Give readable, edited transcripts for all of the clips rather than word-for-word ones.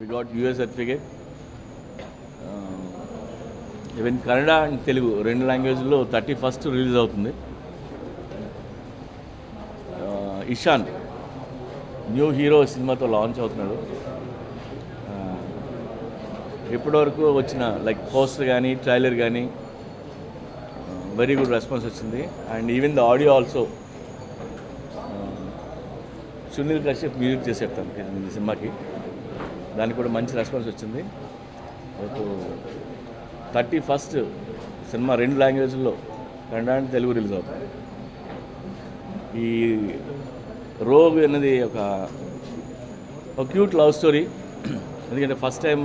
We got US certificate. Even Kannada and Telugu రెండు లాంగ్వేజ్లో 31st release అవుతుంది. ఇషాన్ న్యూ హీరో సినిమాతో లాంచ్ అవుతున్నాడు. ఇప్పటివరకు వచ్చిన లైక్ పోస్టర్ కానీ ట్రైలర్ కానీ వెరీ గుడ్ రెస్పాన్స్ వచ్చింది. And even the audio also Sunil Kashyap music చేశాడు తనకి ఈ సినిమాకి. దానికి కూడా మంచి రెస్పాన్స్ వచ్చింది. 31st సినిమా రెండు లాంగ్వేజ్లో కన్నడ అండ్ తెలుగు రిలీజ్ అవుతుంది. ఈ రోగ్ అనేది ఒక క్యూట్ లవ్ స్టోరీ. ఎందుకంటే ఫస్ట్ టైం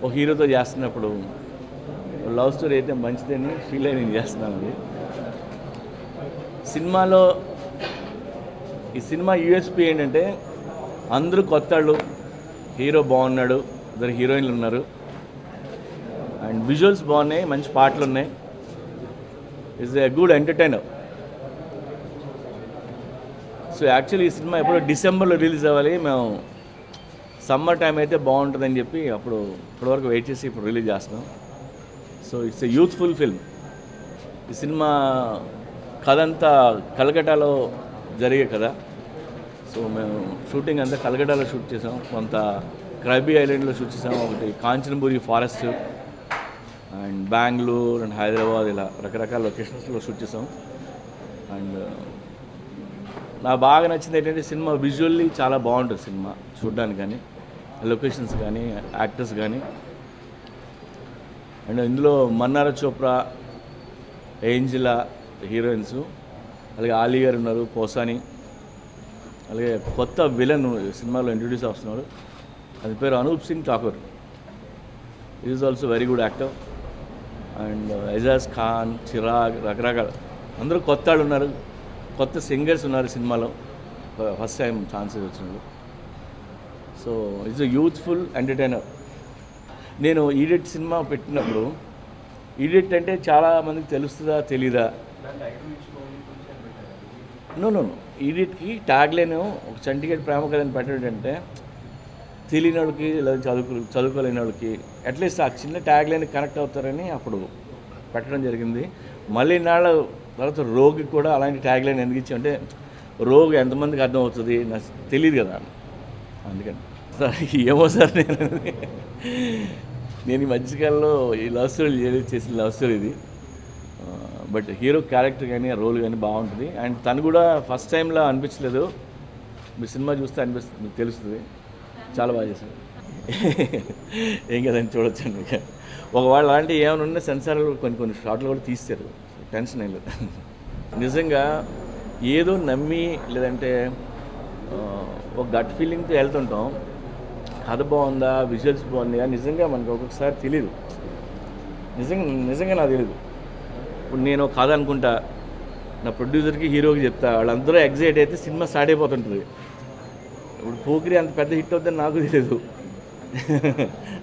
ఒక హీరోతో చేస్తున్నప్పుడు లవ్ స్టోరీ అయితే మంచిదని ఫీల్ అయి నేను చేస్తున్నాను. అది సినిమాలో ఈ సినిమా యూఎస్పీ ఏంటంటే అందరూ కొత్త వాళ్ళు, హీరో బాగున్నాడు, ఇద్దరు హీరోయిన్లు ఉన్నారు, అండ్ విజువల్స్ బాగున్నాయి, మంచి పాటలు ఉన్నాయి. It's a good entertainer. So actually ఈ సినిమా ఎప్పుడో డిసెంబర్లో రిలీజ్ అవ్వాలి. మేము సమ్మర్ టైం అయితే బాగుంటుందని చెప్పి ఇప్పటివరకు వెయిట్ చేసి ఇప్పుడు రిలీజ్ చేస్తున్నాం. So it's a youthful film. ఈ సినిమా కథ అంతా కలకటాలో జరిగే కథ. సో మేము షూటింగ్ అంతా కలకటాలో షూట్ చేసాం, కొంత క్రైబీ ఐలాండ్లో షూట్ చేసాం, ఒకటి Kanchanaburi forest and Bengaluru and Hyderabad, ఇలా రకరకాల లొకేషన్స్లో షూట్ చేసాం. అండ్ నాకు బాగా నచ్చింది ఏంటంటే సినిమా విజువల్లీ చాలా బాగుంటుంది. సినిమా చూడడానికి కానీ, లొకేషన్స్ కానీ, యాక్టర్స్ కానీ. అండ్ ఇందులో మన్నారా చోప్రా, ఏంజిలా హీరోయిన్స్, అలాగే ఆలీ గారు ఉన్నారు, పోసాని, అలాగే కొత్త విలన్ సినిమాలో ఇంట్రడ్యూస్ అవుతున్నారు. అది పేరు Anup Singh Thakur. Is also very good actor. And Ejaz Khan, Chirag, రకరకాల అందరూ కొత్త వాళ్ళు ఉన్నారు, కొత్త సింగర్స్ ఉన్నారు సినిమాలో. ఫస్ట్ టైం ఛాన్సెస్ వచ్చినారు. So it's a youthful entertainer. నేను ఈడిట్ సినిమా పెట్టినప్పుడు, ఈడిట్ అంటే చాలామందికి తెలుస్తుందా తెలీదా? నో ఈడిట్కి ట్యాగ్ లైన్ ఒక చంటిగడ్ ప్రేమ కథని పెట్టడం అంటే తెలియని వాళ్ళకి లేదా చదువుకోలేని వాళ్ళకి అట్లీస్ట్ ఆ చిన్న ట్యాగ్ లైన్ కనెక్ట్ అవుతారని అప్పుడు పెట్టడం జరిగింది. మళ్ళీ నాళ్ళ తర్వాత రోగ్కి కూడా అలాంటి ట్యాగ్ లైన్ ఎందుకు ఇచ్చామంటే రోగ్ ఎంతమందికి అర్థం అవుతుంది నాకు తెలియదు కదా, అందుకని. సార్ ఏమో సార్, నేను ఈ మధ్యకాలంలో ఈ లవ్ స్టోరీ చేసిన లవ్ స్టోరీ ఇది. బట్ హీరో క్యారెక్టర్ కానీ ఆ రోల్ కానీ బాగుంటుంది. అండ్ తను కూడా ఫస్ట్ టైంలో అనిపించలేదు. మీ సినిమా చూస్తే అనిపిస్తుంది, మీకు తెలుస్తుంది. చాలా బాగా చేశారు. ఏం కదండి, చూడొచ్చండి. మీకు ఒకవేళ అలాంటి ఏమైనా ఉన్నా సెన్సార్లు కొన్ని షార్ట్లు కూడా తీస్తారు, టెన్షన్ ఏం లేదు. నిజంగా ఏదో నమ్మి లేదంటే ఒక గట్ ఫీలింగ్తో వెళ్తుంటాం. కథ బాగుందా, విజువల్స్ బాగుందా, నిజంగా మనకు ఒక్కొక్కసారి తెలియదు. నిజంగా నాకు తెలియదు. ఇప్పుడు నేను కథ అనుకుంటా, నా ప్రొడ్యూసర్కి హీరోకి చెప్తా, వాళ్ళందరూ ఎగ్జైట్ అయితే సినిమా స్టార్ట్ అయిపోతుంటుంది. ఇప్పుడు పోకిరి అంత పెద్ద హిట్ అవుతుందని నాకు తెలియదు.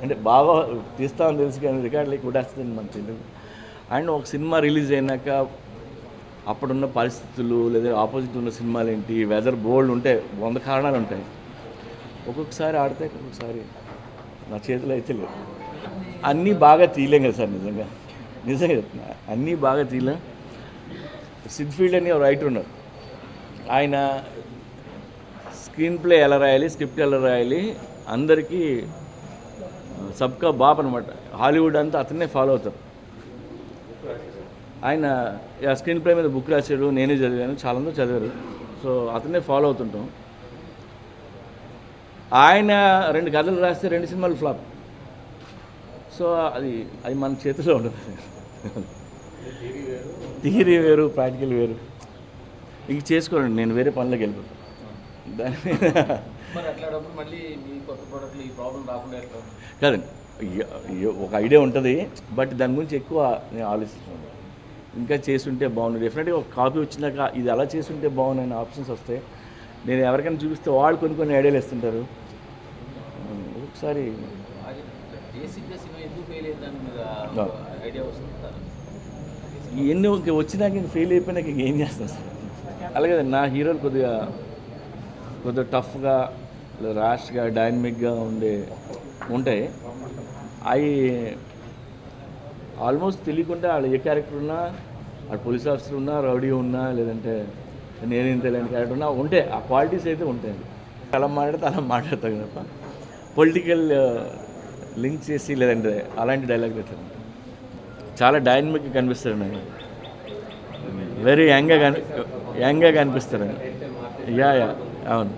అంటే బాగా తీస్తామని తెలుసు కానీ రికార్డులకి కొట్టేస్తుంది మనకు తెలియదు. అండ్ ఒక సినిమా రిలీజ్ అయినాక అప్పుడున్న పరిస్థితులు లేదా ఆపోజిట్ ఉన్న సినిమాలు ఏంటి, వెదర్ బోల్డ్ ఉంటాయి, 100 కారణాలు ఉంటాయి. ఒక్కొక్కసారి ఆడితే ఒక్కొక్కసారి నా చేతిలో అయితే లేదు. అన్నీ బాగా తీయలేం కదా సార్, నిజంగా చెప్తున్నా, అన్నీ బాగా తీయలేం. సిద్ఫీల్డ్ అని ఒక రైటర్ ఉన్నారు. ఆయన స్క్రీన్ ప్లే ఎలా రాయాలి, స్క్రిప్ట్ ఎలా రాయాలి, అందరికీ సబ్కా బాప్ అనమాట. హాలీవుడ్ అంతా అతన్నే ఫాలో అవుతారు. ఆయన స్క్రీన్ ప్లే మీద బుక్ రాశాడు, నేనే చదివాను, చాలామంది చదివారు. సో అతన్నే ఫాలో అవుతుంటాం. ఆయన 2 కథలు రాస్తే 2 సినిమాలు ఫ్లాప్. సో అది మన చేతిలో ఉండదు. థియరీ వేరు, ప్రాక్టికల్ వేరు. ఇంక చేసుకోండి, నేను వేరే పనులకు వెళ్ళిపోతాను. దాని కాదండి, ఒక ఐడియా ఉంటుంది, బట్ దాని గురించి ఎక్కువ నేను ఆలోచిస్తున్నాను. ఇంకా చేస్తుంటే బాగుంది, డెఫినెట్గా ఒక కాపీ వచ్చినాక ఇది అలా చేస్తుంటే బాగున్నాయి ఆప్షన్స్ వస్తాయి. నేను ఎవరికైనా చూపిస్తే వాళ్ళు కొన్ని ఐడియాలు ఇస్తుంటారు. ఒకసారి ఎన్ని వచ్చినాక ఇంక ఫెయిల్ అయిపోయినాక ఇంకేం చేస్తాను సార్. అలాగే నా హీరోలు కొద్దిగా టఫ్గా ర్యాష్గా డైనమిక్గా ఉంటాయి. అవి ఆల్మోస్ట్ తెలియకుండా వాళ్ళు ఏ క్యారెక్టర్ ఉన్నా, వాళ్ళు పోలీస్ ఆఫీసర్ ఉన్నా, రౌడీ ఉన్నా, లేదంటే నేనేం తెలియని క్యారెక్టర్ ఉన్నా ఉంటాయి. ఆ క్వాలిటీస్ అయితే ఉంటాయండి. అలా మాట్లాడతాను తప్ప పొలిటికల్ లింక్ చేసి లేదంటే అలాంటి డైలాగ్ అయితే చాలా డైనమిక్గా కనిపిస్తాడు. నేను వెరీ యంగ్గా కనిపిస్తాడు. యా అవును.